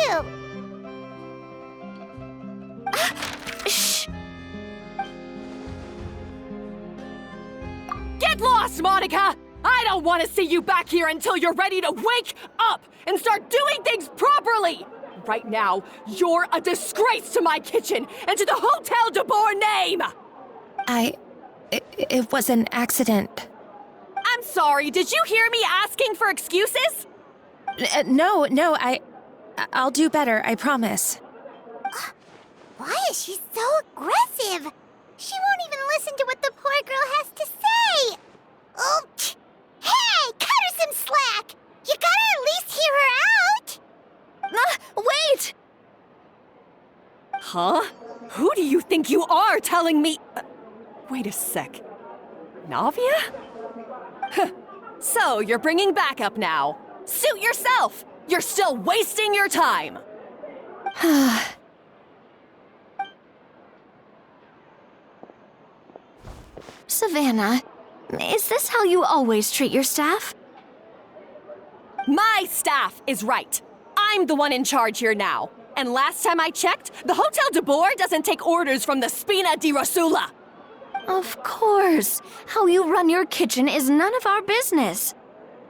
too. Shh! Get lost, Monica! I don't want to see you back here until you're ready to wake up and start doing things properly! Right now, you're a disgrace to my kitchen and to the Hotel de Boer name! It was an accident. I'm sorry, did you hear me asking for excuses? No, I'll do better, I promise. Why is she so aggressive? She won't even listen to what the poor girl has to say. Oh, hey, cut her some slack. You gotta at least hear her out. Wait! Huh? Who do you think you are telling me? Wait a sec. Navia? Huh. So, you're bringing backup now. Suit yourself! You're still wasting your time! Savannah, is this how you always treat your staff? My staff is right. I'm the one in charge here now. And last time I checked, the Hotel de Boer doesn't take orders from the Spina di Rosula. Of course. How you run your kitchen is none of our business.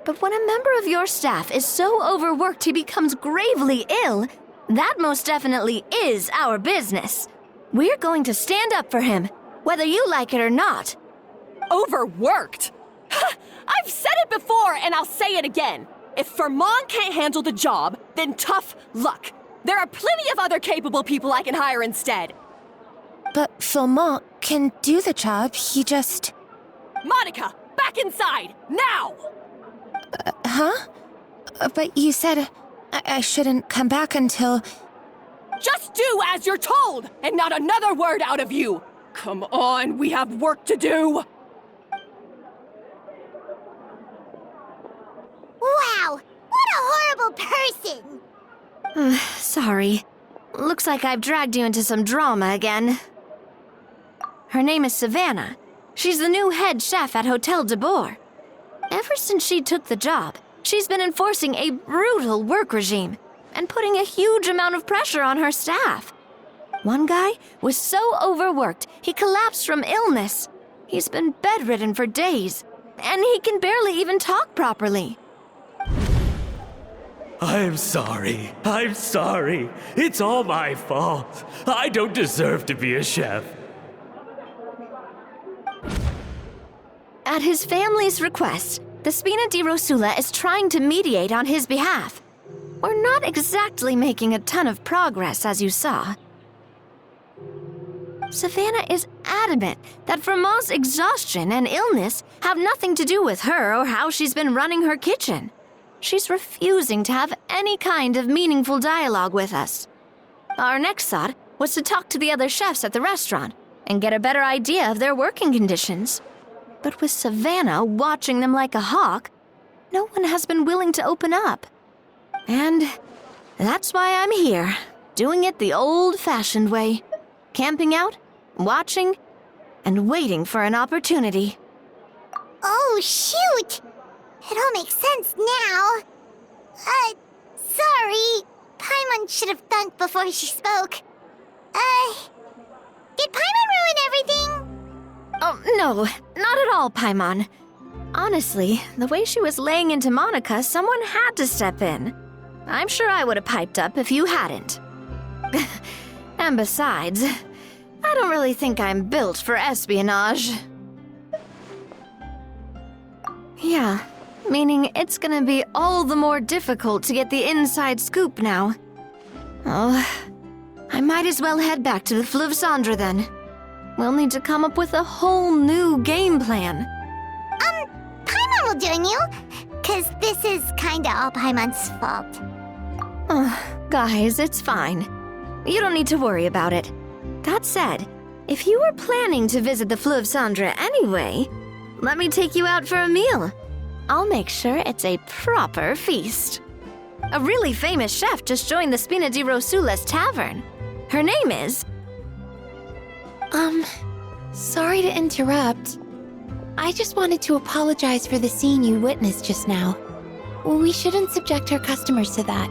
But when a member of your staff is so overworked he becomes gravely ill, that most definitely is our business. We're going to stand up for him, whether you like it or not. Overworked? I've said it before and I'll say it again. If Fermont can't handle the job, then tough luck. There are plenty of other capable people I can hire instead. But Philmont can do the job, he just... Monica, back inside, now! Huh? But you said I shouldn't come back until... Just do as you're told, and not another word out of you! Come on, we have work to do! Wow, what a horrible person. Sorry. Looks like I've dragged you into some drama again. Her name is Savannah. She's the new head chef at Hotel de Boer. Ever since she took the job, she's been enforcing a brutal work regime and putting a huge amount of pressure on her staff. One guy was so overworked, he collapsed from illness. He's been bedridden for days, and he can barely even talk properly. I'm sorry. It's all my fault. I don't deserve to be a chef. At his family's request, the Spina di Rosula is trying to mediate on his behalf. We're not exactly making a ton of progress, as you saw. Savannah is adamant that Vermont's exhaustion and illness have nothing to do with her or how she's been running her kitchen. She's refusing to have any kind of meaningful dialogue with us. Our next thought was to talk to the other chefs at the restaurant and get a better idea of their working conditions. But with Savannah watching them like a hawk, no one has been willing to open up. And that's why I'm here, doing it the old-fashioned way. Camping out, watching, and waiting for an opportunity. Oh, shoot! It all makes sense now. Sorry. Paimon should have thunk before she spoke. Did Paimon ruin everything? Oh, no, not at all, Paimon. Honestly, the way she was laying into Monica, someone had to step in. I'm sure I would have piped up if you hadn't. And besides, I don't really think I'm built for espionage. Yeah, meaning it's gonna be all the more difficult to get the inside scoop now. Oh, I might as well head back to the Fleuve Cendre then. We'll need to come up with a whole new game plan. Paimon will join you, 'cause this is kinda all Paimon's fault. Guys, it's fine. You don't need to worry about it. That said, if you were planning to visit the Fleuve Cendre anyway, let me take you out for a meal. I'll make sure it's a proper feast. A really famous chef just joined the Spina di Rosula's tavern. Her name is... Sorry to interrupt. I just wanted to apologize for the scene you witnessed just now. We shouldn't subject our customers to that.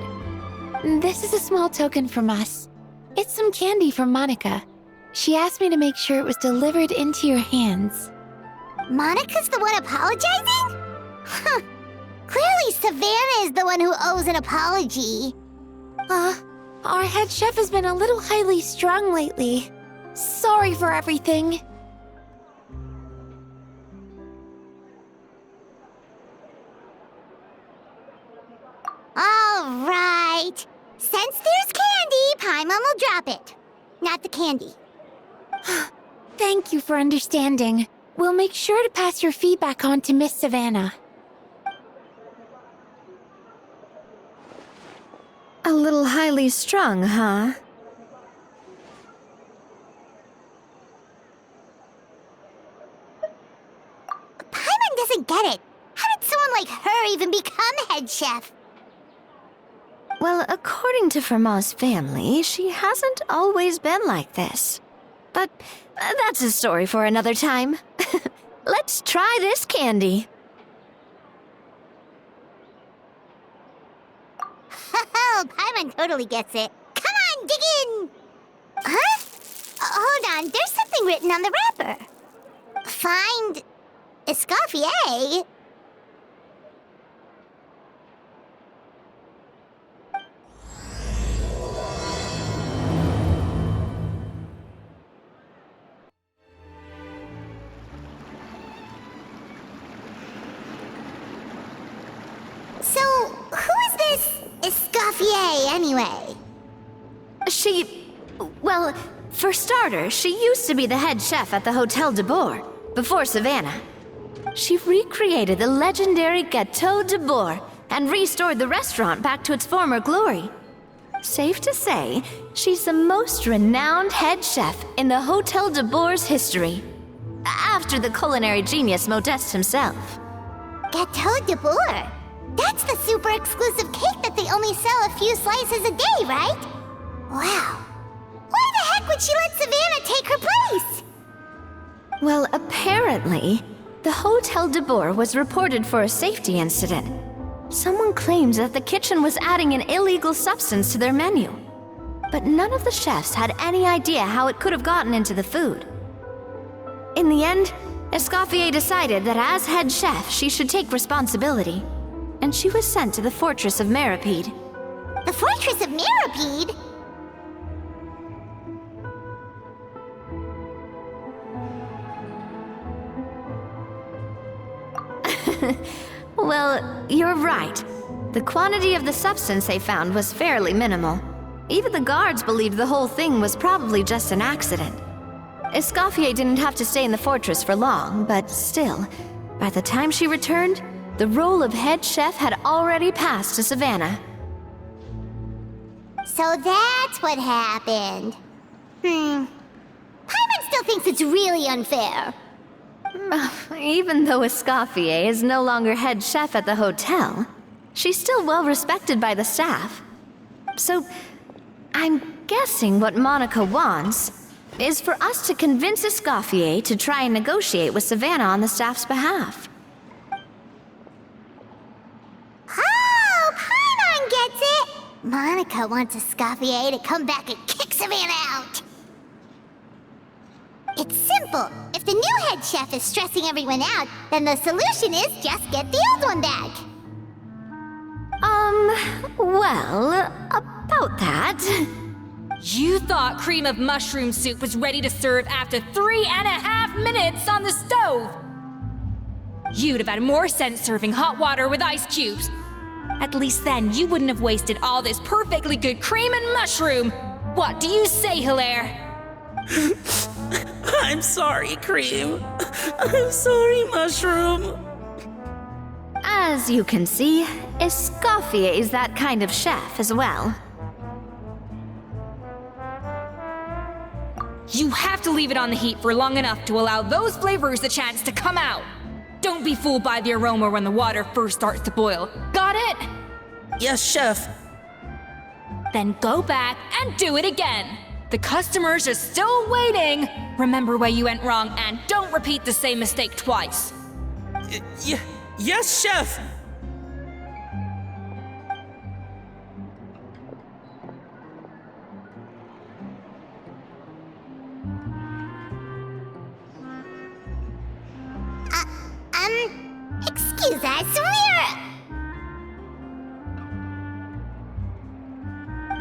This is a small token from us. It's some candy from Monica. She asked me to make sure it was delivered into your hands. Monica's the one apologizing? Huh. Clearly Savannah is the one who owes an apology. Our head chef has been a little highly strung lately. Sorry for everything. All right. Since there's candy, Paimon will drop it. Not the candy. Thank you for understanding. We'll make sure to pass your feedback on to Miss Savannah. A little highly strung, huh? Paimon doesn't get it. How did someone like her even become head chef? Well, according to Fermat's family, she hasn't always been like this. But that's a story for another time. Let's try this candy. Oh, Paimon totally gets it. Come on, dig in! Huh? Hold on, there's something written on the wrapper. Find Escoffier? So, who is this Escoffier, anyway? Well, for starters, she used to be the head chef at the Hotel de Boer, before Savannah. She recreated the legendary Gâteau de Boer and restored the restaurant back to its former glory. Safe to say, she's the most renowned head chef in the Hotel de Boer's history, after the culinary genius Modeste himself. Gâteau de Boer? That's the super exclusive cake that they only sell a few slices a day, right? Wow. Why the heck would she let Savannah take her place? Well, apparently, the Hotel de Boer was reported for a safety incident. Someone claimed that the kitchen was adding an illegal substance to their menu. But none of the chefs had any idea how it could have gotten into the food. In the end, Escoffier decided that as head chef, she should take responsibility. And she was sent to the Fortress of Meripede. The Fortress of Meripede? Well, you're right. The quantity of the substance they found was fairly minimal. Even the guards believed the whole thing was probably just an accident. Escoffier didn't have to stay in the fortress for long, but still, by the time she returned, the role of head chef had already passed to Savannah. So that's what happened. Paimon still thinks it's really unfair. Even though Escoffier is no longer head chef at the hotel, she's still well respected by the staff. So, I'm guessing what Monica wants is for us to convince Escoffier to try and negotiate with Savannah on the staff's behalf. Oh, Paimon gets it! Monica wants Escoffier to come back and kick Savannah out. It's simple. If the new head chef is stressing everyone out, then the solution is just get the old one back. Well, about that... You thought cream of mushroom soup was ready to serve after 3.5 minutes on the stove! You'd have had more sense serving hot water with ice cubes. At least then you wouldn't have wasted all this perfectly good cream and mushroom. What do you say, Hilaire? I'm sorry, Cream. I'm sorry, Mushroom. As you can see, Escoffier is that kind of chef as well. You have to leave it on the heat for long enough to allow those flavors a chance to come out. Don't be fooled by the aroma when the water first starts to boil. Got it? Yes, Chef. Then go back and do it again. The customers are still waiting. Remember where you went wrong and don't repeat the same mistake twice. Yes, Chef.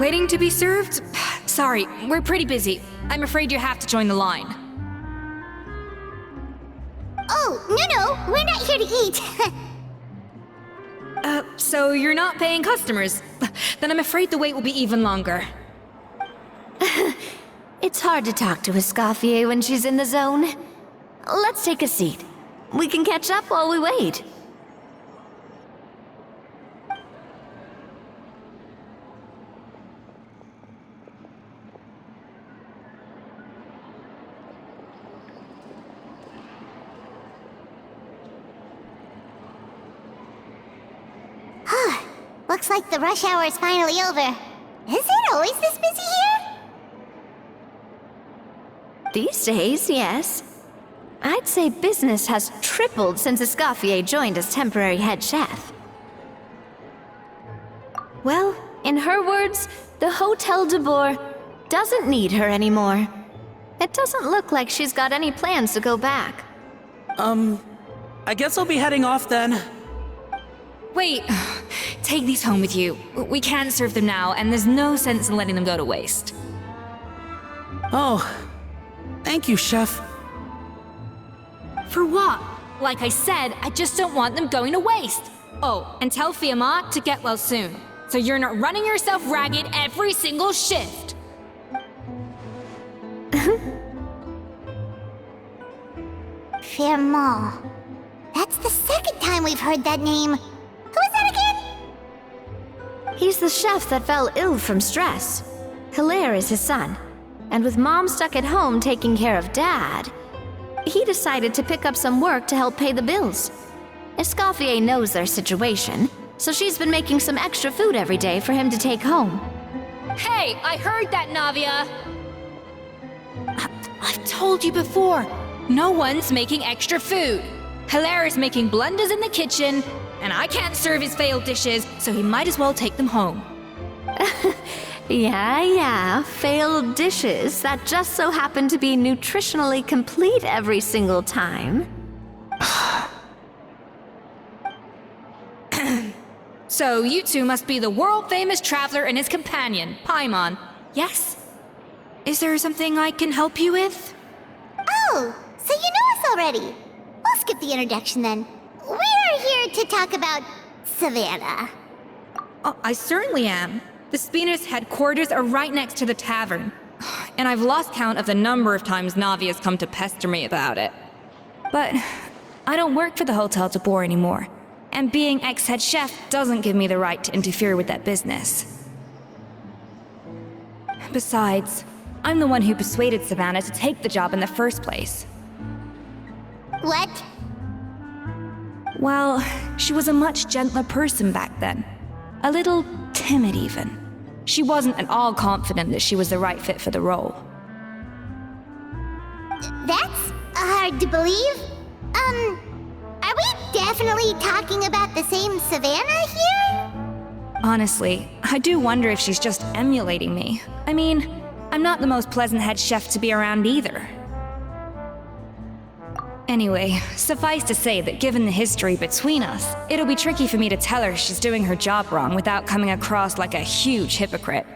Waiting to be served? Sorry, we're pretty busy. I'm afraid you have to join the line. Oh, no, we're not here to eat. So you're not paying customers? Then I'm afraid the wait will be even longer. It's hard to talk to Escoffier when she's in the zone. Let's take a seat. We can catch up while we wait. Looks like the rush hour is finally over. Is it always this busy here? These days, yes. I'd say business has tripled since Escoffier joined as temporary head chef. Well, in her words, the Hotel de Boer doesn't need her anymore. It doesn't look like she's got any plans to go back. I guess I'll be heading off then. Wait, take these home with you. We can't serve them now, and there's no sense in letting them go to waste. Oh, thank you, Chef. For what? Like I said, I just don't want them going to waste. Oh, and tell Fiamma to get well soon, so you're not running yourself ragged every single shift. Fiamma. That's the second time we've heard that name. Who is that again? He's the chef that fell ill from stress. Hilaire is his son, and with Mom stuck at home taking care of Dad, he decided to pick up some work to help pay the bills. Escoffier knows their situation, so she's been making some extra food every day for him to take home. Hey, I heard that, Navia! I've told you before, no one's making extra food. Hilaire is making blunders in the kitchen, and I can't serve his failed dishes, so he might as well take them home. Yeah, failed dishes that just so happen to be nutritionally complete every single time. So you two must be the world-famous traveler and his companion, Paimon. Yes? Is there something I can help you with? Oh, so you know us already. We'll skip the introduction then. We're here to talk about Savannah. Oh, I certainly am. The Spina's headquarters are right next to the tavern. And I've lost count of the number of times Navia's come to pester me about it. But I don't work for the Hotel de Boer anymore. And being ex-head chef doesn't give me the right to interfere with that business. Besides, I'm the one who persuaded Savannah to take the job in the first place. What? Well, she was a much gentler person back then. A little timid, even. She wasn't at all confident that she was the right fit for the role. That's hard to believe. Are we definitely talking about the same Savannah here? Honestly, I do wonder if she's just emulating me. I mean, I'm not the most pleasant head chef to be around either. Anyway, suffice to say that given the history between us, it'll be tricky for me to tell her she's doing her job wrong without coming across like a huge hypocrite.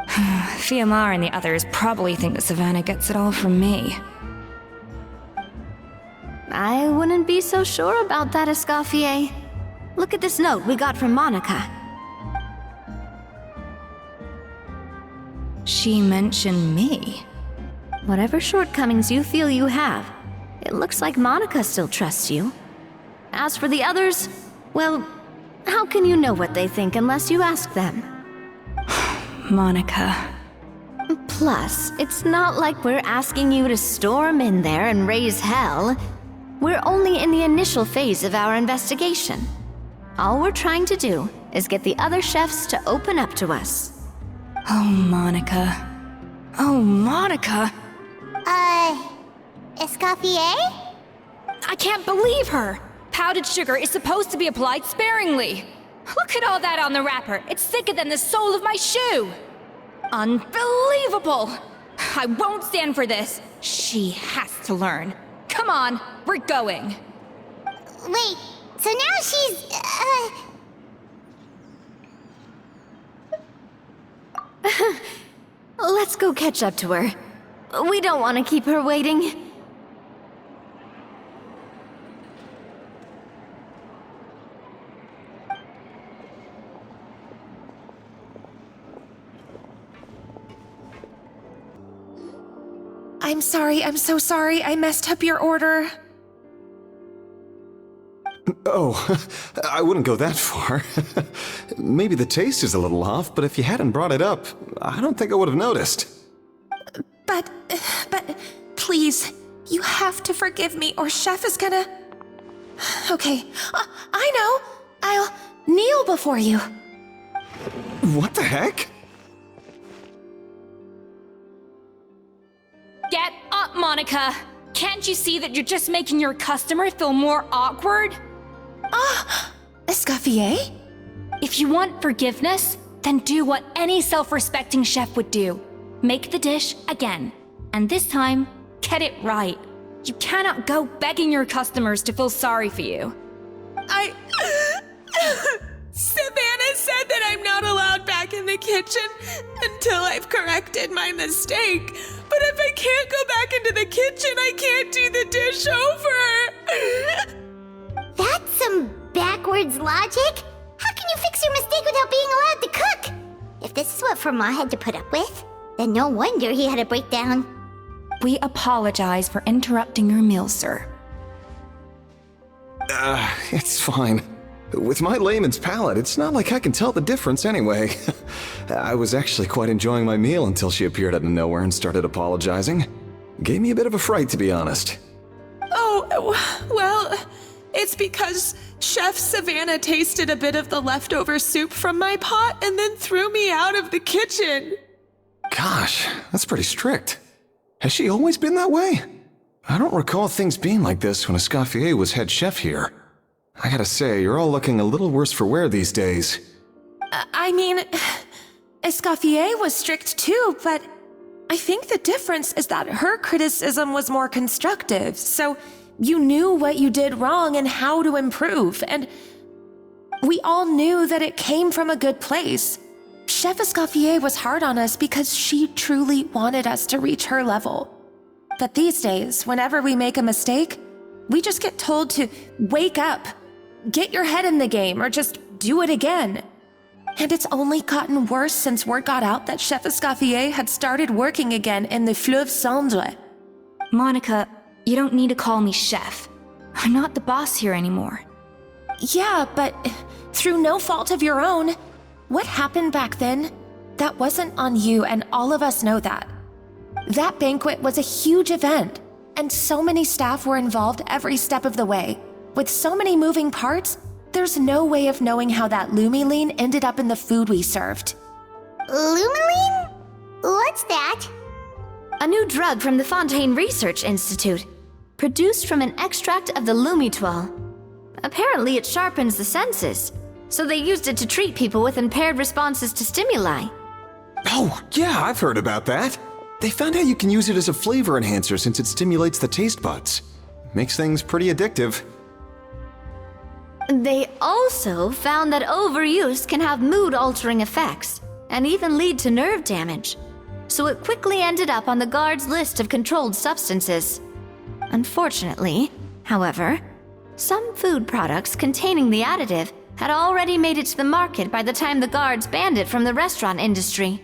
Fiamma and the others probably think that Savannah gets it all from me. I wouldn't be so sure about that, Escoffier. Look at this note we got from Monica. She mentioned me. Whatever shortcomings you feel you have, it looks like Monica still trusts you. As for the others, well, how can you know what they think unless you ask them? Monica. Plus, it's not like we're asking you to storm in there and raise hell. We're only in the initial phase of our investigation. All we're trying to do is get the other chefs to open up to us. Oh, Monica. Oh, Monica! Escoffier? I can't believe her! Powdered sugar is supposed to be applied sparingly. Look at all that on the wrapper. It's thicker than the sole of my shoe. Unbelievable! I won't stand for this. She has to learn. Come on, we're going. Wait, so now she's, let's go catch up to her. We don't want to keep her waiting. I'm sorry, I'm so sorry. I messed up your order. Oh, I wouldn't go that far. Maybe the taste is a little off, but if you hadn't brought it up, I don't think I would have noticed. But, please, you have to forgive me or Chef is gonna... Okay, I know. I'll kneel before you. What the heck? Get up, Monica! Can't you see that you're just making your customer feel more awkward? Escoffier? If you want forgiveness, then do what any self-respecting chef would do. Make the dish again. And this time, get it right. You cannot go begging your customers to feel sorry for you. Savannah said that I'm not allowed back in the kitchen until I've corrected my mistake. But if I can't go back into the kitchen, I can't do the dish over. That's some backwards logic. How can you fix your mistake without being allowed to cook? If this is what Fermat had to put up with, then no wonder he had a breakdown. We apologize for interrupting your meal, sir. It's fine. With my layman's palate, it's not like I can tell the difference anyway. I was actually quite enjoying my meal until she appeared out of nowhere and started apologizing. Gave me a bit of a fright, to be honest. Oh, well, it's because Chef Savannah tasted a bit of the leftover soup from my pot and then threw me out of the kitchen. Gosh, that's pretty strict. Has she always been that way? I don't recall things being like this when Escoffier was head chef here. I gotta say, you're all looking a little worse for wear these days. I mean, Escoffier was strict too, but I think the difference is that her criticism was more constructive, so you knew what you did wrong and how to improve, and we all knew that it came from a good place. Chef Escoffier was hard on us because she truly wanted us to reach her level. But these days, whenever we make a mistake, we just get told to wake up, get your head in the game, or just do it again. And it's only gotten worse since word got out that Chef Escoffier had started working again in the Fleuve Cendre. Monica, you don't need to call me chef. I'm not the boss here anymore. Yeah, but through no fault of your own. What happened back then, that wasn't on you, and all of us know that. That banquet was a huge event, and so many staff were involved every step of the way. With so many moving parts, there's no way of knowing how that Lumiline ended up in the food we served. Lumiline? What's that? A new drug from the Fontaine Research Institute, produced from an extract of the Lumitoile. Apparently it sharpens the senses, so they used it to treat people with impaired responses to stimuli. Oh, yeah, I've heard about that. They found out you can use it as a flavor enhancer since it stimulates the taste buds. Makes things pretty addictive. They also found that overuse can have mood-altering effects, and even lead to nerve damage. So it quickly ended up on the guards' list of controlled substances. Unfortunately, however, some food products containing the additive had already made it to the market by the time the guards banned it from the restaurant industry.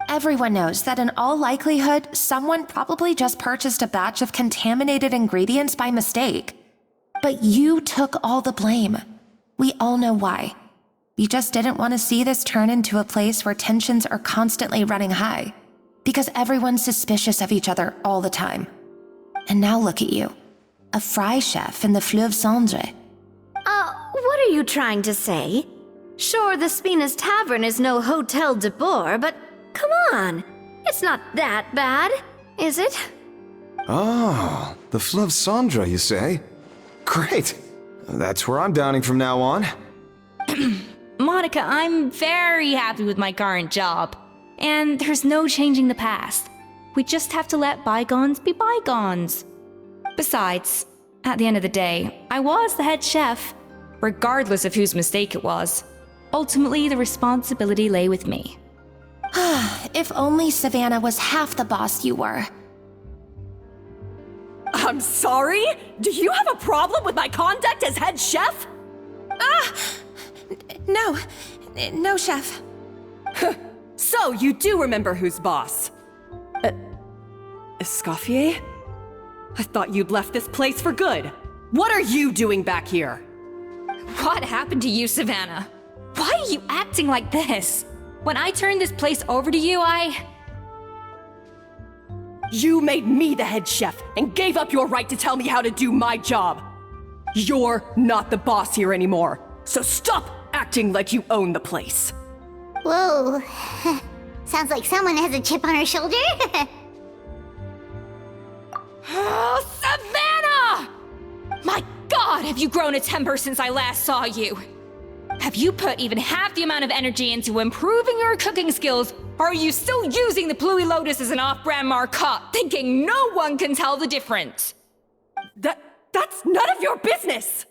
Everyone knows that in all likelihood, someone probably just purchased a batch of contaminated ingredients by mistake. But you took all the blame. We all know why. You just didn't want to see this turn into a place where tensions are constantly running high, because everyone's suspicious of each other all the time. And now look at you, a fry chef in the Fleuve Cendre. What are you trying to say? Sure, the Spina's Tavern is no Hotel de Boer, but come on, it's not that bad, is it? Oh, the Fleuve Cendre, you say? Great. That's where I'm dining from now on. Monica, I'm very happy with my current job. And there's no changing the past. We just have to let bygones be bygones. Besides, at the end of the day, I was the head chef, regardless of whose mistake it was. Ultimately, the responsibility lay with me. If only Savannah was half the boss you were. I'm sorry? Do you have a problem with my conduct as head chef? No, chef. So, you do remember who's boss? Escoffier? I thought you'd left this place for good. What are you doing back here? What happened to you, Savannah? Why are you acting like this? When I turned this place over to you, You made me the head chef and gave up your right to tell me how to do my job. You're not the boss here anymore, so stop acting like you own the place. Whoa. Sounds like someone has a chip on her shoulder. Oh, Savannah! My God, have you grown a temper since I last saw you? Have you put even half the amount of energy into improving your cooking skills, or are you still using the Pluie Lotus as an off-brand marcotte, thinking no one can tell the difference? That's none of your business!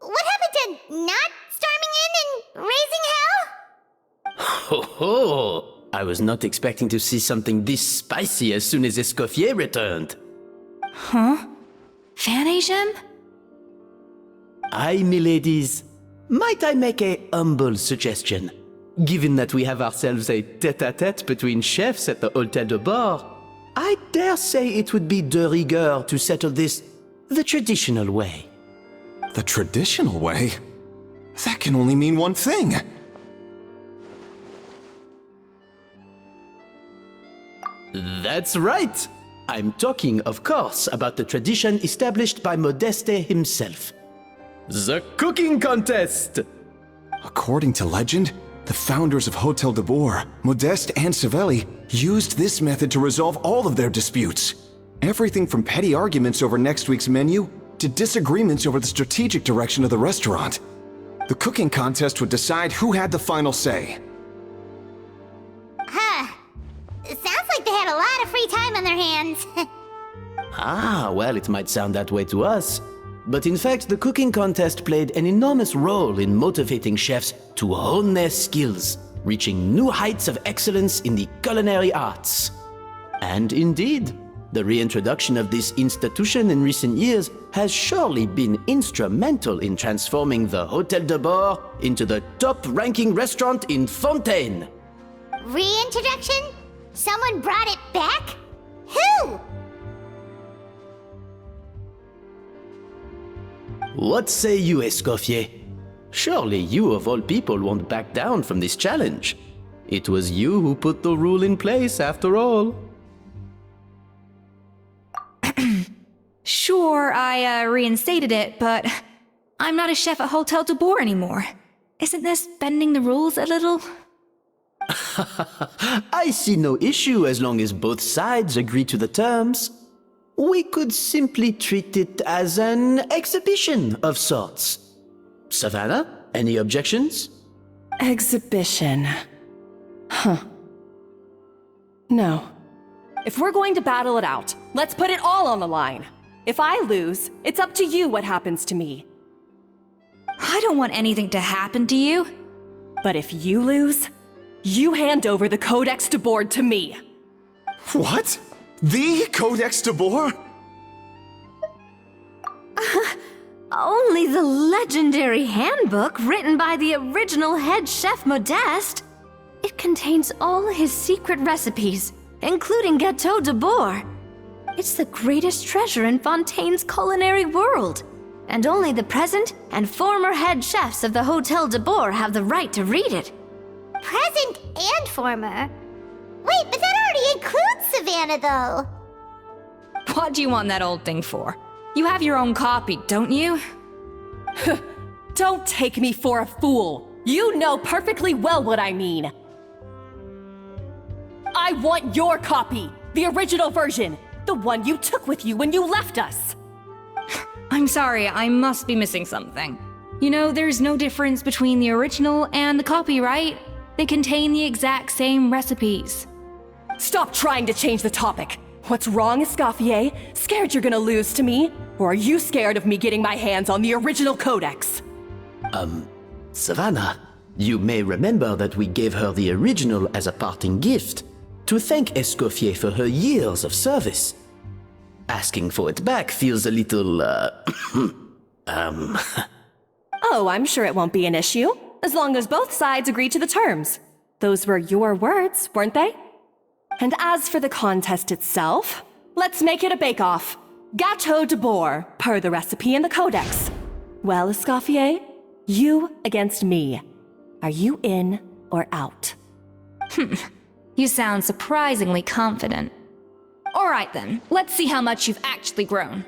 What happened to not storming in and raising hell? Ho ho! I was not expecting to see something this spicy as soon as Escoffier returned. Huh? Fanasium? Aye, miladies. Might I make a humble suggestion? Given that we have ourselves a tête-à-tête between chefs at the Hôtel de Bord, I dare say it would be de rigueur to settle this the traditional way. The traditional way? That can only mean one thing. That's right! I'm talking, of course, about the tradition established by Modeste himself. The cooking contest! According to legend, the founders of Hôtel de Bord, Modeste and Savelli, used this method to resolve all of their disputes. Everything from petty arguments over next week's menu to disagreements over the strategic direction of the restaurant. The cooking contest would decide who had the final say. It sounds like they had a lot of free time on their hands. Ah, well, it might sound that way to us. But in fact, the cooking contest played an enormous role in motivating chefs to hone their skills, reaching new heights of excellence in the culinary arts. And indeed, the reintroduction of this institution in recent years has surely been instrumental in transforming the Hôtel de Bord into the top-ranking restaurant in Fontaine. Reintroduction? Someone brought it back? Who? What say you, Escoffier? Surely you of all people won't back down from this challenge. It was you who put the rule in place, after all. Sure, I reinstated it, but I'm not a chef at Hôtel de Bord anymore. Isn't this bending the rules a little? I see no issue as long as both sides agree to the terms. We could simply treat it as an exhibition of sorts. Savannah, any objections? Exhibition. Huh. No. If we're going to battle it out, let's put it all on the line. If I lose, it's up to you what happens to me. I don't want anything to happen to you. But if you lose, you hand over the Codex de Bord to me. What? The Codex de Bord? Only the legendary handbook written by the original head chef Modeste. It contains all his secret recipes, including Gâteau de Bord. It's the greatest treasure in Fontaine's culinary world, and only the present and former head chefs of the Hôtel de Bord have the right to read it. Present and former? Wait, but that already includes Savannah, though. What do you want that old thing for? You have your own copy, don't you? Don't take me for a fool. You know perfectly well what I mean. I want your copy, the original version, the one you took with you when you left us. I'm sorry, I must be missing something. You know, there's no difference between the original and the copy, right? They contain the exact same recipes. Stop trying to change the topic. What's wrong, Escoffier? Scared you're gonna lose to me? Or are you scared of me getting my hands on the original codex? Savannah, You may remember that we gave her the original as a parting gift, to thank Escoffier for her years of service. Asking for it back feels a little, Oh, I'm sure it won't be an issue, as long as both sides agree to the terms. Those were your words, weren't they? And as for the contest itself, let's make it a bake-off. Gâteau de boar, per the recipe in the Codex. Well, Escoffier, you against me. Are you in or out? You sound surprisingly confident. Alright then, let's see how much you've actually grown.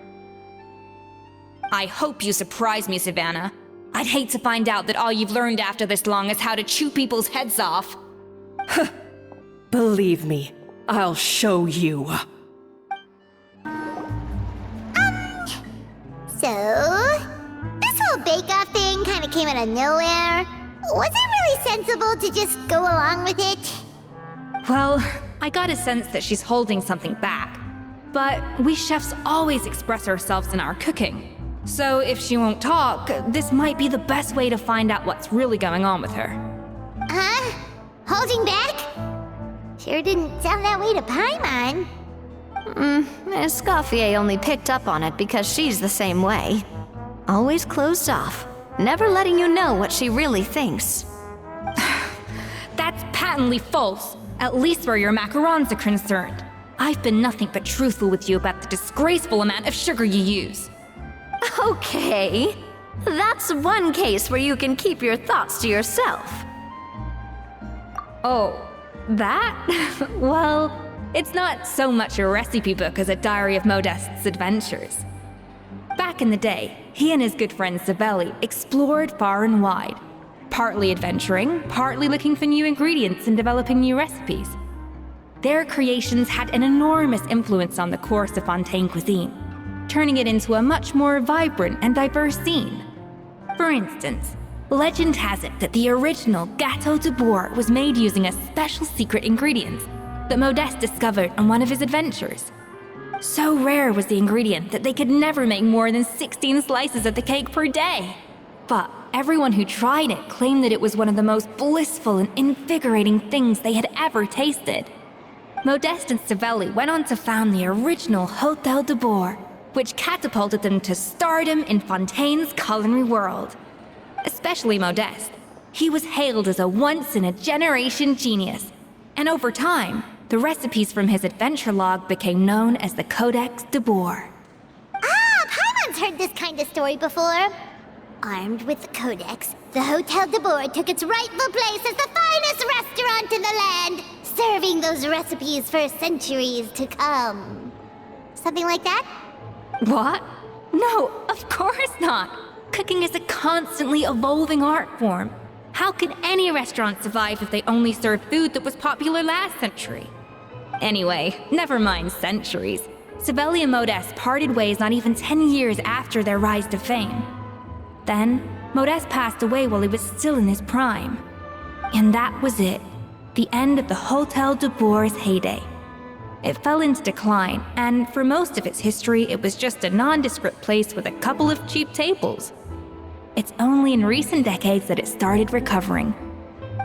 I hope you surprise me, Savannah. I'd hate to find out that all you've learned after this long is how to chew people's heads off. Believe me, I'll show you. So, this whole bake-off thing kind of came out of nowhere. Was it really sensible to just go along with it? Well, I got a sense that she's holding something back. But we chefs always express ourselves in our cooking. So if she won't talk, this might be the best way to find out what's really going on with her. Huh? Holding back? Sure didn't sound that way to Paimon. Escoffier only picked up on it because she's the same way. Always closed off, never letting you know what she really thinks. That's patently false, at least where your macarons are concerned. I've been nothing but truthful with you about the disgraceful amount of sugar you use. Okay, that's one case where you can keep your thoughts to yourself. Oh, that? Well, it's not so much a recipe book as a diary of Modeste's adventures. Back in the day, he and his good friend Savelli explored far and wide, partly adventuring, partly looking for new ingredients and developing new recipes. Their creations had an enormous influence on the course of Fontaine cuisine, turning it into a much more vibrant and diverse scene. For instance, legend has it that the original Gâteau de boar was made using a special secret ingredient that Modeste discovered on one of his adventures. So rare was the ingredient that they could never make more than 16 slices of the cake per day. But everyone who tried it claimed that it was one of the most blissful and invigorating things they had ever tasted. Modeste and Savelli went on to found the original Hôtel de Bois, which catapulted them to stardom in Fontaine's culinary world. Especially Modeste. He was hailed as a once-in-a-generation genius, and over time, the recipes from his adventure log became known as the Codex de Bois. Ah, Paimon's heard this kind of story before. Armed with the Codex, the Hôtel de Bois took its rightful place as the finest restaurant in the land, serving those recipes for centuries to come. Something like that? What? No, of course not. Cooking is a constantly evolving art form. How could any restaurant survive if they only served food that was popular last century? Anyway, never mind centuries. Savelli and Modeste parted ways not even 10 years after their rise to fame. Then, Modeste passed away while he was still in his prime. And that was it. The end of the Hôtel de Bois' heyday. It fell into decline, and for most of its history, it was just a nondescript place with a couple of cheap tables. It's only in recent decades that it started recovering.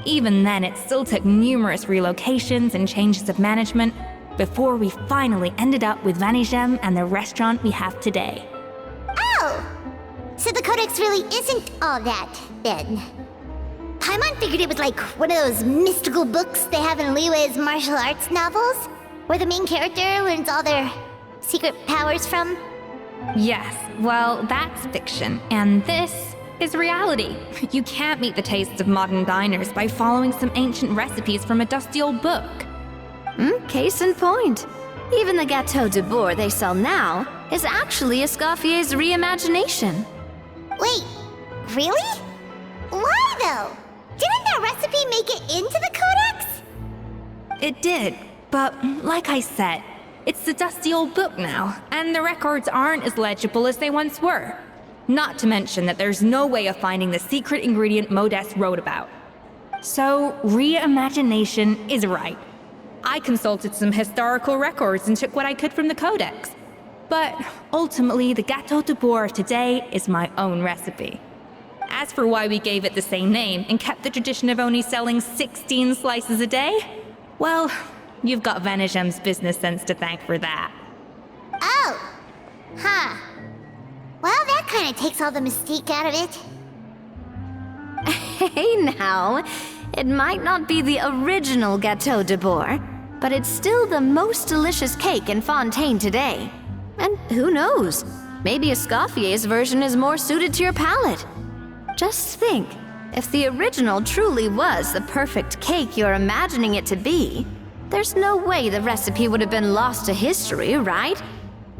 Even then, it still took numerous relocations and changes of management before we finally ended up with Vanigem and the restaurant we have today. Oh! So the Codex really isn't all that, then. Paimon figured it was like one of those mystical books they have in Liue's martial arts novels, where the main character learns all their secret powers from. Yes, well, that's fiction, and this is reality. You can't meet the tastes of modern diners by following some ancient recipes from a dusty old book. Case in point. Even the Gâteau de Bois they sell now is actually Escoffier's reimagination. Wait, really? Why though? Didn't that recipe make it into the Codex? It did, but like I said, it's the dusty old book now, and the records aren't as legible as they once were. Not to mention that there's no way of finding the secret ingredient Modeste wrote about. So, reimagination is right. I consulted some historical records and took what I could from the Codex. But ultimately, the Gâteau de Bois of today is my own recipe. As for why we gave it the same name and kept the tradition of only selling 16 slices a day, well, you've got Venegem's business sense to thank for that. Oh. Huh. Well, that kind of takes all the mystique out of it. Hey now, it might not be the original Gâteau de Bourg, but it's still the most delicious cake in Fontaine today. And who knows, maybe Escoffier's version is more suited to your palate. Just think, if the original truly was the perfect cake you're imagining it to be, there's no way the recipe would have been lost to history, right?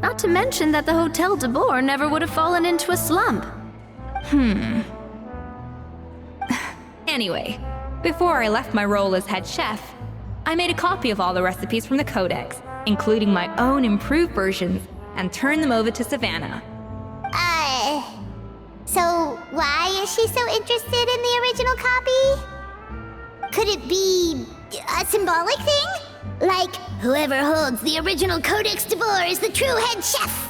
Not to mention that the Hôtel de Bourg never would have fallen into a slump. Anyway, before I left my role as head chef, I made a copy of all the recipes from the Codex, including my own improved versions, and turned them over to Savannah. So why is she so interested in the original copy? Could it be a symbolic thing? Like, whoever holds the original Codex de Bourg is the true head chef?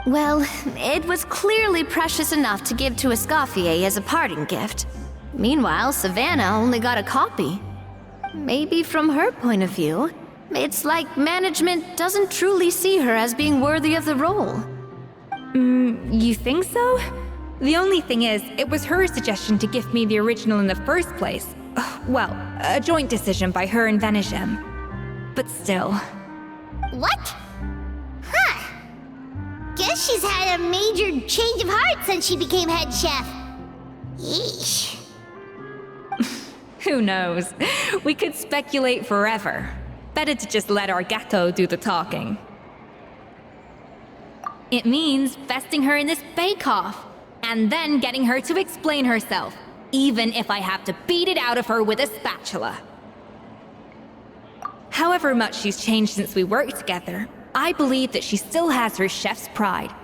Well, it was clearly precious enough to give to Escoffier as a parting gift. Meanwhile, Savannah only got a copy. Maybe from her point of view, it's like management doesn't truly see her as being worthy of the role. You think so? The only thing is, it was her suggestion to gift me the original in the first place. Well, a joint decision by her and Venegem. But still. What? Huh. Guess she's had a major change of heart since she became head chef. Yeesh. Who knows? We could speculate forever. Better to just let our gâteau do the talking. It means besting her in this bake-off, and then getting her to explain herself, even if I have to beat it out of her with a spatula. However much she's changed since we worked together, I believe that she still has her chef's pride.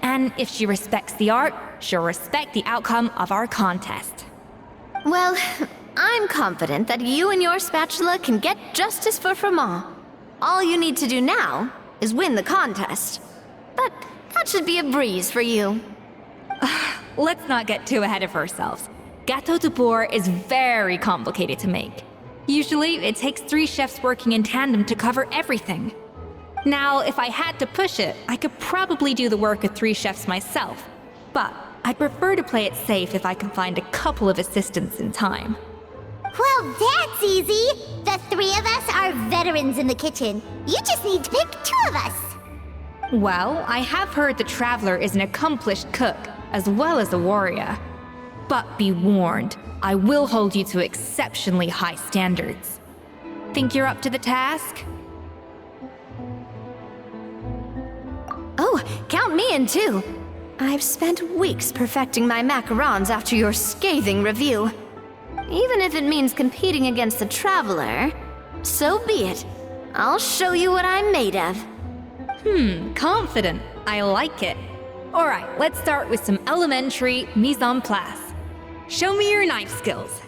And if she respects the art, she'll respect the outcome of our contest. Well, I'm confident that you and your spatula can get justice for Froment. All you need to do now is win the contest. But that should be a breeze for you. Let's not get too ahead of ourselves. Gâteau de Bourg is very complicated to make. Usually, it takes 3 chefs working in tandem to cover everything. Now, if I had to push it, I could probably do the work of 3 chefs myself. But I'd prefer to play it safe if I can find a couple of assistants in time. Well, that's easy. The 3 of us are veterans in the kitchen. You just need to pick 2 of us. Well, I have heard the Traveler is an accomplished cook, as well as a warrior. But be warned, I will hold you to exceptionally high standards. Think you're up to the task? Oh, count me in too. I've spent weeks perfecting my macarons after your scathing review. Even if it means competing against the Traveler, so be it. I'll show you what I'm made of. Confident. I like it. Alright, let's start with some elementary mise en place. Show me your knife skills.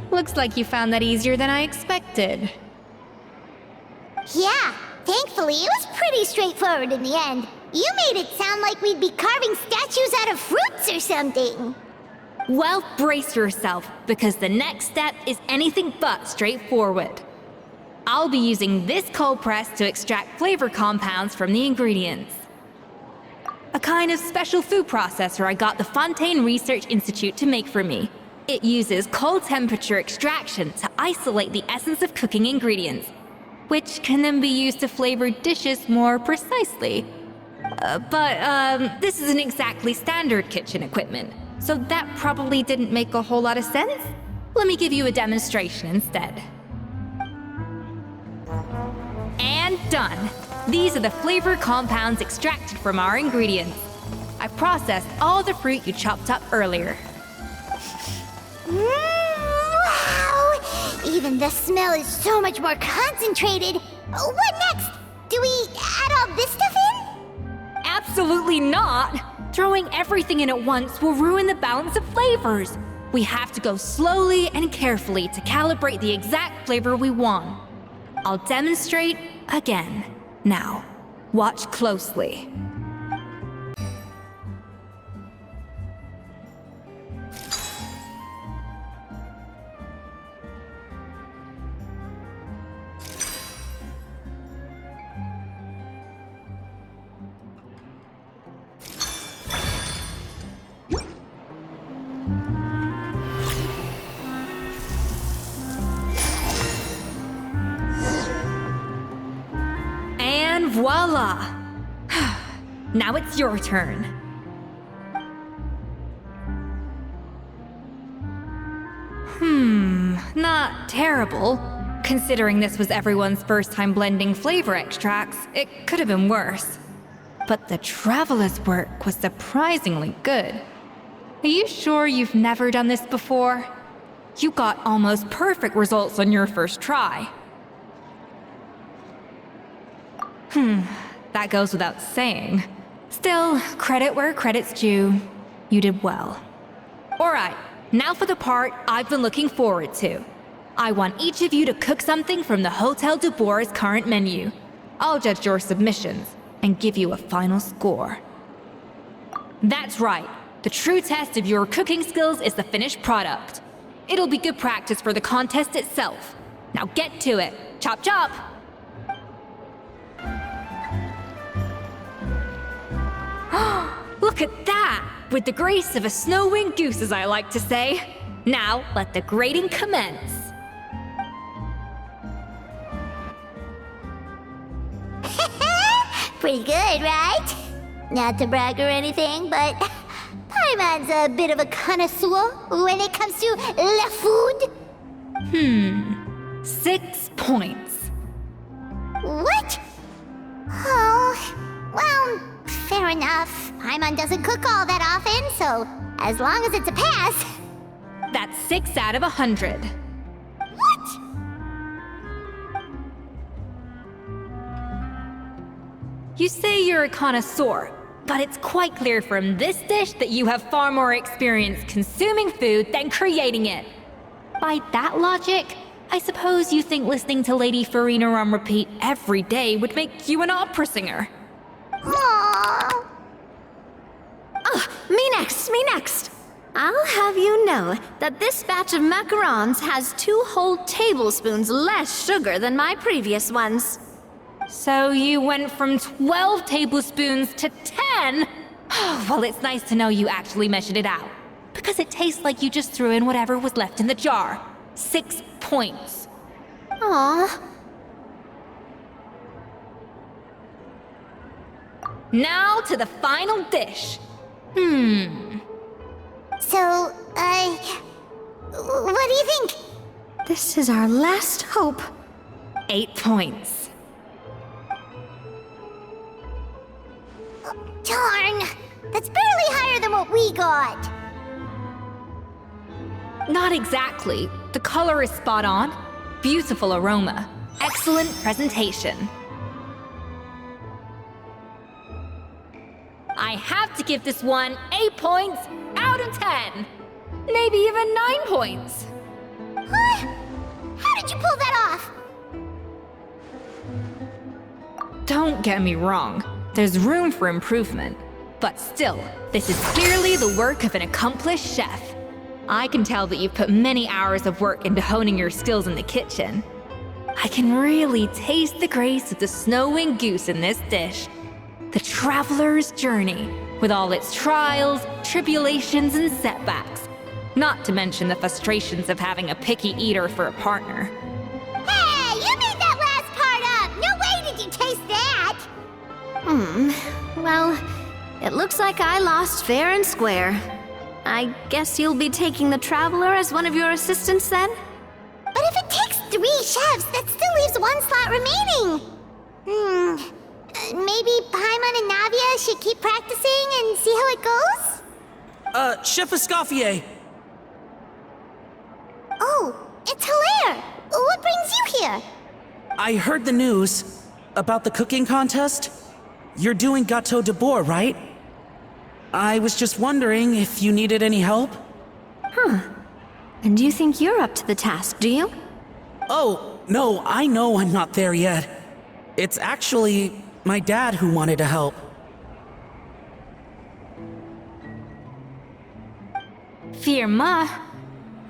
Looks like you found that easier than I expected. Yeah, thankfully it was pretty straightforward in the end. You made it sound like we'd be carving statues out of fruits or something. Well, brace yourself, because the next step is anything but straightforward. I'll be using this cold press to extract flavor compounds from the ingredients. A kind of special food processor I got the Fontaine Research Institute to make for me. It uses cold temperature extraction to isolate the essence of cooking ingredients, which can then be used to flavor dishes more precisely. But this isn't exactly standard kitchen equipment, so that probably didn't make a whole lot of sense. Let me give you a demonstration instead. And done! These are the flavor compounds extracted from our ingredients. I processed all the fruit you chopped up earlier. Wow! Even the smell is so much more concentrated. What next? Do we add all this stuff in? Absolutely not! Throwing everything in at once will ruin the balance of flavors. We have to go slowly and carefully to calibrate the exact flavor we want. I'll demonstrate again. Now, watch closely. voila! Now it's your turn. Not terrible. Considering this was everyone's first time blending flavor extracts, it could have been worse. But the Traveler's work was surprisingly good. Are you sure you've never done this before? You got almost perfect results on your first try. That goes without saying. Still, credit where credit's due. You did well. Alright, now for the part I've been looking forward to. I want each of you to cook something from the Hotel de Boer's current menu. I'll judge your submissions and give you a final score. That's right. The true test of your cooking skills is the finished product. It'll be good practice for the contest itself. Now get to it. Chop chop! Look at that! With the grace of a snow-winged goose, as I like to say. Now, let the grating commence. Pretty good, right? Not to brag or anything, but Paimon's a bit of a connoisseur when it comes to la food. 6 points. What? Oh, well, fair enough. Paimon doesn't cook all that often, so as long as it's a pass. That's 6 out of 100. What? You say you're a connoisseur, but it's quite clear from this dish that you have far more experience consuming food than creating it. By that logic, I suppose you think listening to Lady Farina on repeat every day would make you an opera singer. Aww. Me next. I'll have you know that this batch of macarons has 2 whole tablespoons less sugar than my previous ones. So you went from 12 tablespoons to 10? Well, it's nice to know you actually measured it out. Because it tastes like you just threw in whatever was left in the jar. 6 points. Aww. Now to the final dish. So, what do you think? This is our last hope. 8 points. Darn! That's barely higher than what we got. Not exactly. The color is spot on. Beautiful aroma. Excellent presentation. I have to give this one 8 points out of 10. Maybe even 9 points. Huh? How did you pull that off? Don't get me wrong. There's room for improvement. But still, this is clearly the work of an accomplished chef. I can tell that you've put many hours of work into honing your skills in the kitchen. I can really taste the grace of the snow-winged goose in this dish. The traveler's journey, with all its trials, tribulations, and setbacks. Not to mention the frustrations of having a picky eater for a partner. Hey, you made that last part up! No way did you taste that! Well, it looks like I lost fair and square. I guess you'll be taking the Traveler as one of your assistants then? But if it takes 3 chefs, that still leaves 1 slot remaining. Maybe Paimon and Navia should keep practicing and see how it goes? Chef Escoffier. Oh, it's Hilaire! What brings you here? I heard the news about the cooking contest. You're doing Gâteau de Boer, right? I was just wondering if you needed any help? And you think you're up to the task, do you? Oh, no, I know I'm not there yet. It's actually my dad who wanted to help. Firma,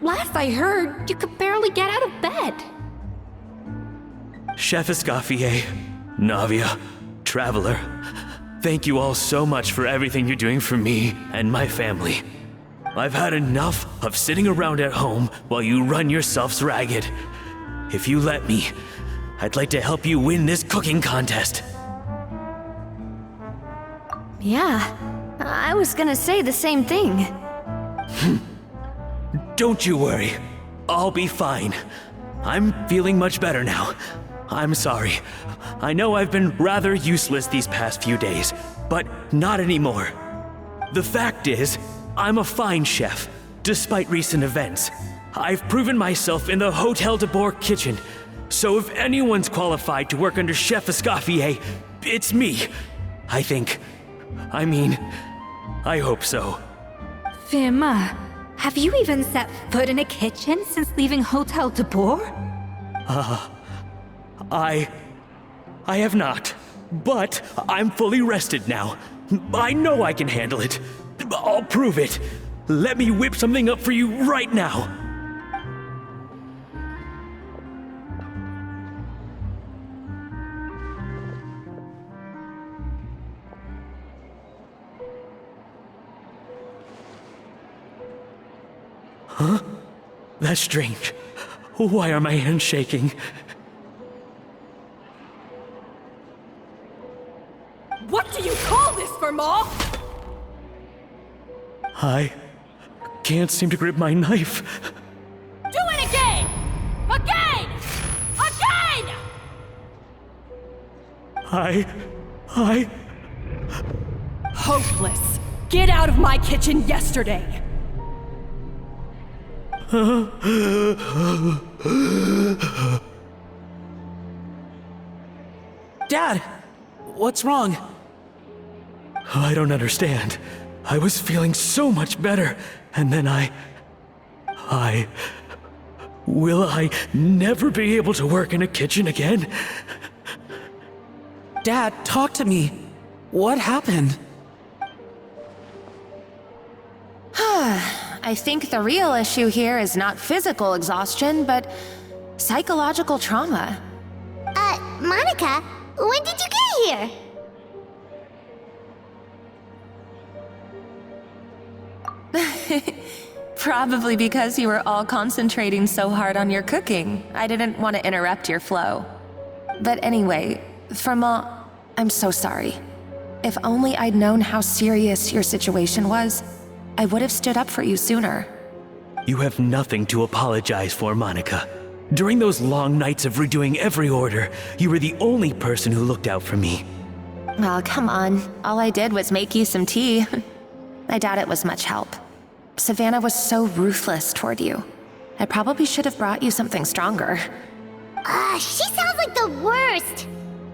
last I heard, you could barely get out of bed. Chef Escoffier, Navia, Traveler, thank you all so much for everything you're doing for me and my family. I've had enough of sitting around at home while you run yourselves ragged. If you let me, I'd like to help you win this cooking contest. Yeah, I was gonna say the same thing. Don't you worry. I'll be fine. I'm feeling much better now. I'm sorry. I know I've been rather useless these past few days, but not anymore. The fact is, I'm a fine chef, despite recent events. I've proven myself in the Hotel de Bourg kitchen, so if anyone's qualified to work under Chef Escoffier, it's me. I think. I mean, I hope so. Firma, have you even set foot in a kitchen since leaving Hotel de Bourg? I have not, but I'm fully rested now. I know I can handle it. I'll prove it. Let me whip something up for you right now. Huh? That's strange. Why are my hands shaking? What do you call this, Verma? I can't seem to grip my knife. Do it again! Again! Again! I... Hopeless. Get out of my kitchen yesterday. Dad, what's wrong? I don't understand. I was feeling so much better, and then Will I never be able to work in a kitchen again? Dad, talk to me. What happened? I think the real issue here is not physical exhaustion, but psychological trauma. Monica, when did you get here? Probably because you were all concentrating so hard on your cooking. I didn't want to interrupt your flow. But anyway, Firma, I'm so sorry. If only I'd known how serious your situation was, I would have stood up for you sooner. You have nothing to apologize for, Monica. During those long nights of redoing every order, you were the only person who looked out for me. Oh, come on. All I did was make you some tea. I doubt it was much help. Savannah was so ruthless toward you. I probably should have brought you something stronger. She sounds like the worst.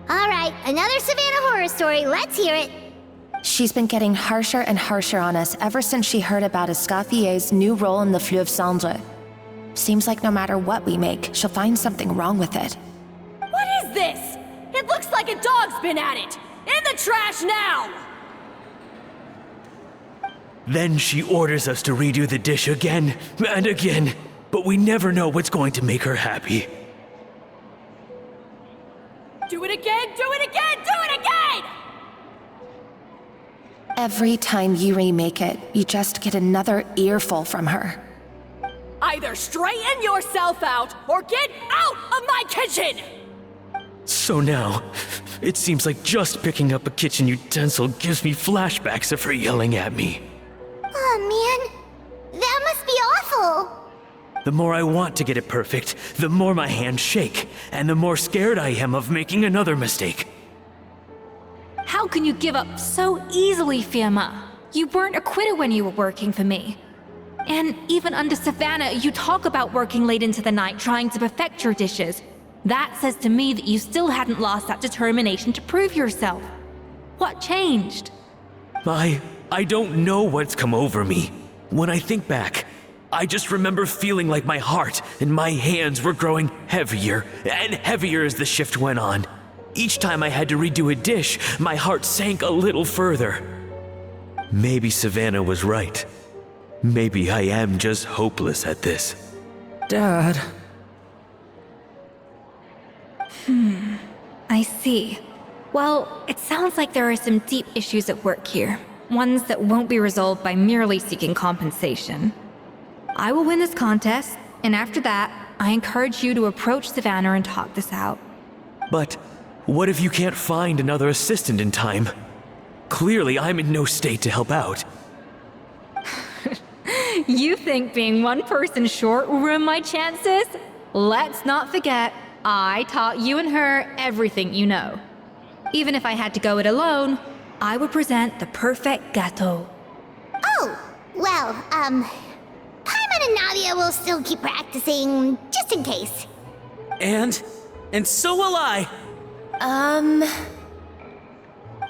All right, another Savannah horror story. Let's hear it. She's been getting harsher and harsher on us ever since she heard about Escoffier's new role in the Fleuve Cendre. Seems like no matter what we make, she'll find something wrong with it. What is this? It looks like a dog's been at it! In the trash now! Then she orders us to redo the dish again and again, but we never know what's going to make her happy. Do it again, do it again, do it again! Every time you remake it, you just get another earful from her. Either straighten yourself out or get out of my kitchen! So now, it seems like just picking up a kitchen utensil gives me flashbacks of her yelling at me. Oh man, that must be awful. The more I want to get it perfect, the more my hands shake, and the more scared I am of making another mistake. How can you give up so easily, Firma? You weren't a quitter when you were working for me. And even under Savannah, you talk about working late into the night trying to perfect your dishes. That says to me that you still hadn't lost that determination to prove yourself. What changed? I don't know what's come over me. When I think back, I just remember feeling like my heart and my hands were growing heavier and heavier as the shift went on. Each time I had to redo a dish, my heart sank a little further. Maybe Savannah was right. Maybe I am just hopeless at this. Dad. I see. Well, it sounds like there are some deep issues at work here. Ones that won't be resolved by merely seeking compensation. I will win this contest, and after that, I encourage you to approach Savannah and talk this out. But what if you can't find another assistant in time? Clearly, I'm in no state to help out. You think being one person short will ruin my chances? Let's not forget, I taught you and her everything you know. Even if I had to go it alone, I would present the perfect gâteau. Oh, well, Paimon and Nadia will still keep practicing, just in case. And so will I.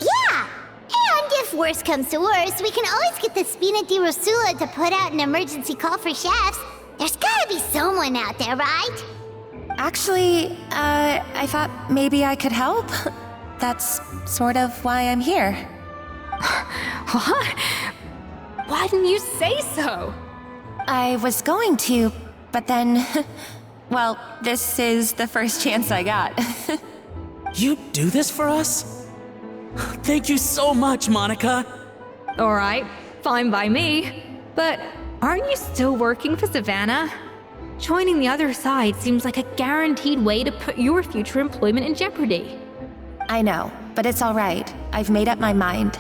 Yeah! And if worse comes to worse, we can always get the Spina di Rosula to put out an emergency call for chefs. There's gotta be someone out there, right? Actually, I thought maybe I could help. That's sort of why I'm here. What? Why didn't you say so? I was going to, but then... Well, this is the first chance I got. You do this for us? Thank you so much, Monica. Alright, fine by me. But aren't you still working for Savannah? Joining the other side seems like a guaranteed way to put your future employment in jeopardy. I know, but it's all right. I've made up my mind.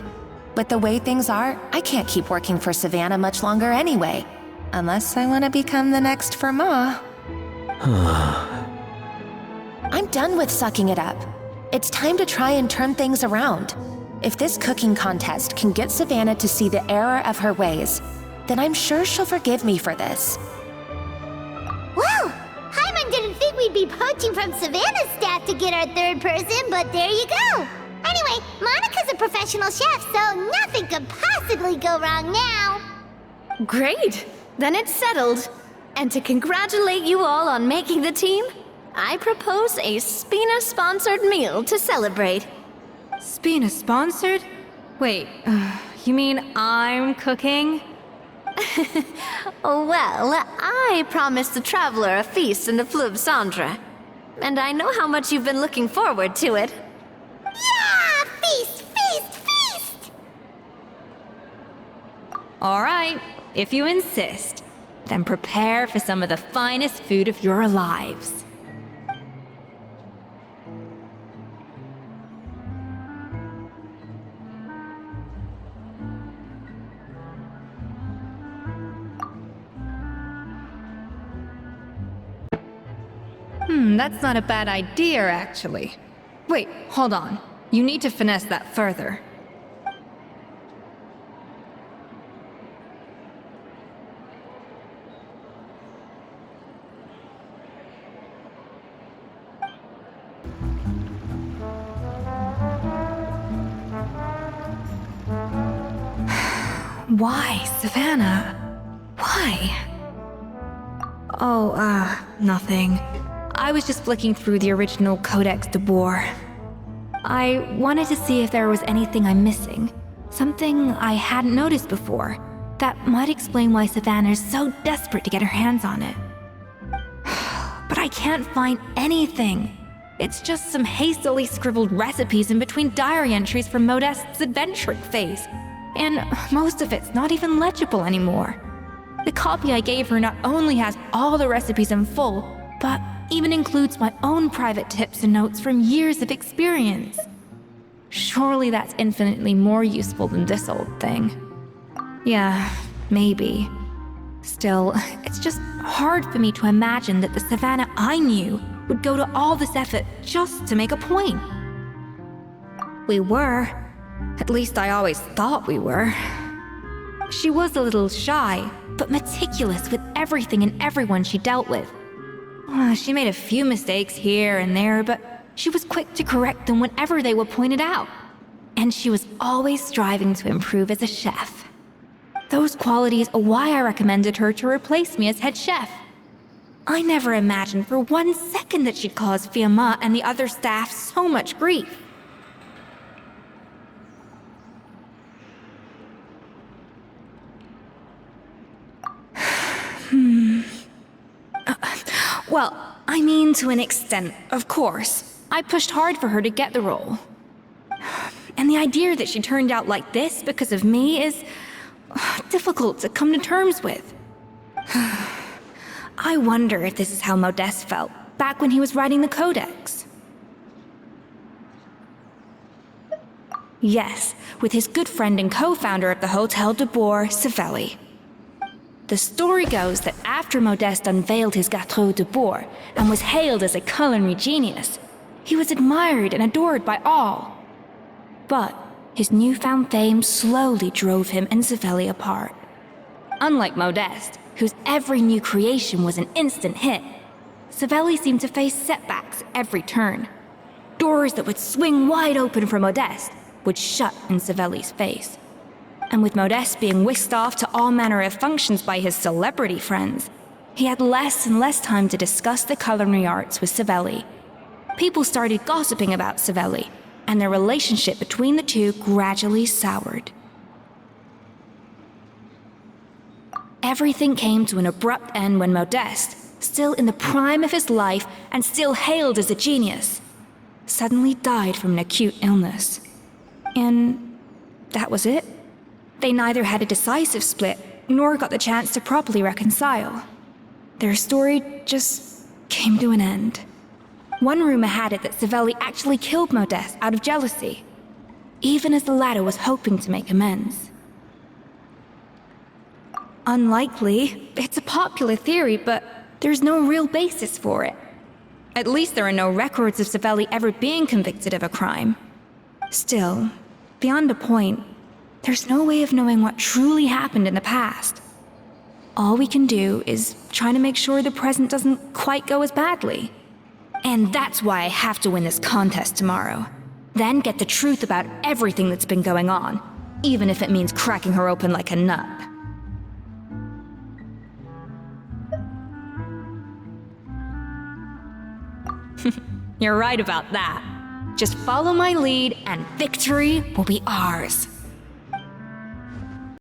With the way things are, I can't keep working for Savannah much longer anyway. Unless I want to become the next Fermat. I'm done with sucking it up. It's time to try and turn things around. If this cooking contest can get Savannah to see the error of her ways, then I'm sure she'll forgive me for this. Well, Paimon didn't think we'd be poaching from Savannah's staff to get our third person, but there you go. Anyway, Monica's a professional chef, so nothing could possibly go wrong now. Great! Then it's settled. And to congratulate you all on making the team, I propose a Spina-sponsored meal to celebrate. Spina sponsored? Wait, you mean I'm cooking? Well, I promised the traveler a feast in the Fleuve Cendre. And I know how much you've been looking forward to it. Yeah! Feast, feast, feast! Alright, if you insist, then prepare for some of the finest food of your lives. That's not a bad idea, actually. Wait, hold on. You need to finesse that further. Why, Savannah? Why? Oh, nothing. I was just flicking through the original Codex de Boer. I wanted to see if there was anything I'm missing. Something I hadn't noticed before. That might explain why Savannah's so desperate to get her hands on it. But I can't find anything. It's just some hastily scribbled recipes in between diary entries from Modeste's adventuring phase. And most of it's not even legible anymore. The copy I gave her not only has all the recipes in full, but even includes my own private tips and notes from years of experience. Surely that's infinitely more useful than this old thing. Yeah, maybe. Still, it's just hard for me to imagine that the Savannah I knew would go to all this effort just to make a point. We were. At least I always thought we were. She was a little shy, but meticulous with everything and everyone she dealt with. She made a few mistakes here and there, but she was quick to correct them whenever they were pointed out. And she was always striving to improve as a chef. Those qualities are why I recommended her to replace me as head chef. I never imagined for 1 second that she'd cause Fiamma and the other staff so much grief. Well, I mean to an extent, of course. I pushed hard for her to get the role. And the idea that she turned out like this because of me is difficult to come to terms with. I wonder if this is how Modeste felt back when he was writing the Codex. Yes, with his good friend and co-founder of the Hotel de Boer, Savelli. The story goes that after Modeste unveiled his Gâteau de Boer and was hailed as a culinary genius, he was admired and adored by all. But his newfound fame slowly drove him and Savelli apart. Unlike Modeste, whose every new creation was an instant hit, Savelli seemed to face setbacks every turn. Doors that would swing wide open for Modeste would shut in Savelli's face. And with Modeste being whisked off to all manner of functions by his celebrity friends, he had less and less time to discuss the culinary arts with Savelli. People started gossiping about Savelli, and their relationship between the two gradually soured. Everything came to an abrupt end when Modeste, still in the prime of his life and still hailed as a genius, suddenly died from an acute illness. And that was it. They neither had a decisive split, nor got the chance to properly reconcile. Their story just came to an end. One rumor had it that Savelli actually killed Modeste out of jealousy, even as the latter was hoping to make amends. Unlikely. It's a popular theory, but there's no real basis for it. At least there are no records of Savelli ever being convicted of a crime. Still, beyond a point, there's no way of knowing what truly happened in the past. All we can do is try to make sure the present doesn't quite go as badly. And that's why I have to win this contest tomorrow. Then get the truth about everything that's been going on, even if it means cracking her open like a nut. You're right about that. Just follow my lead and victory will be ours.